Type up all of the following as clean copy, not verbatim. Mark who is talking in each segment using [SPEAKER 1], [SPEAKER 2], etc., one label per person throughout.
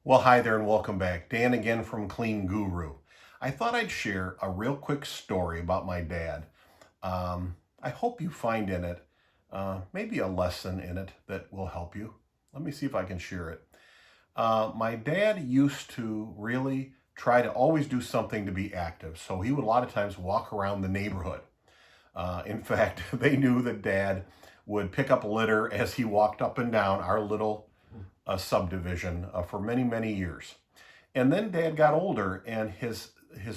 [SPEAKER 1] Well, hi there and welcome back. Dan again from Clean Guru. I thought I'd share a real quick story about my dad. I hope you find in it maybe a lesson in it that will help you. Let me see if I can share it. My dad used to really try to always do something to be active. So he would a lot of times walk around the neighborhood. In fact, they knew that Dad would pick up litter as he walked up and down our little subdivision for many, many years. And then Dad got older and his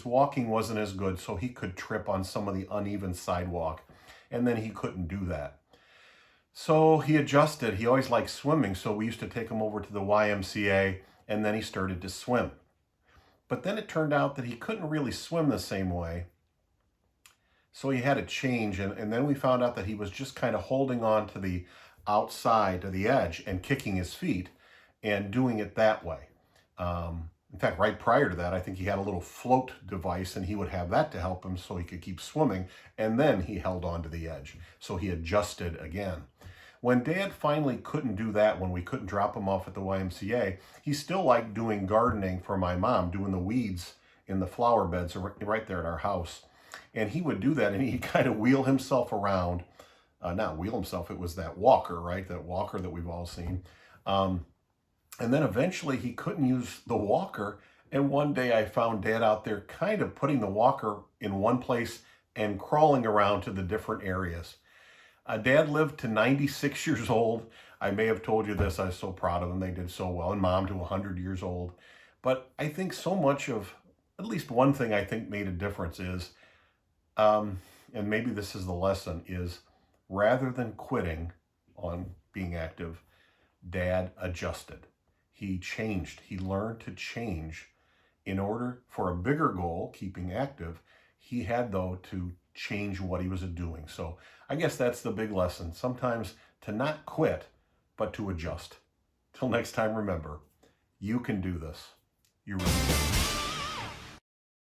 [SPEAKER 1] walking wasn't as good, so he could trip on some of the uneven sidewalk, and then he couldn't do that. So he adjusted. He always liked swimming, so we used to take him over to the YMCA, and then he started to swim. But then it turned out that he couldn't really swim the same way, so he had to change, and then we found out that he was just kind of holding on to the outside, to the edge, and kicking his feet and doing it that way. In fact, right prior to that, I think he had a little float device, and he would have that to help him so he could keep swimming, and then he held on to the edge. So he adjusted again. When Dad finally couldn't do that, when we couldn't drop him off at the YMCA, he still liked doing gardening for my mom, doing the weeds in the flower beds right there at our house. And he would do that, and he'd kind of wheel himself around. Not wheel himself, it was that walker, right? That walker that we've all seen. And then eventually he couldn't use the walker. And one day I found Dad out there kind of putting the walker in one place and crawling around to the different areas. Dad lived to 96 years old. I may have told you this. I was so proud of them. They did so well. And Mom to 100 years old. But I think so much of, at least one thing I think made a difference is, and maybe this is the lesson, is rather than quitting on being active, Dad adjusted. He changed. He learned to change in order for a bigger goal, keeping active. He had, though, to change what he was doing. So I guess that's the big lesson. Sometimes to not quit, but to adjust. Till next time, remember, you can do this. You really can.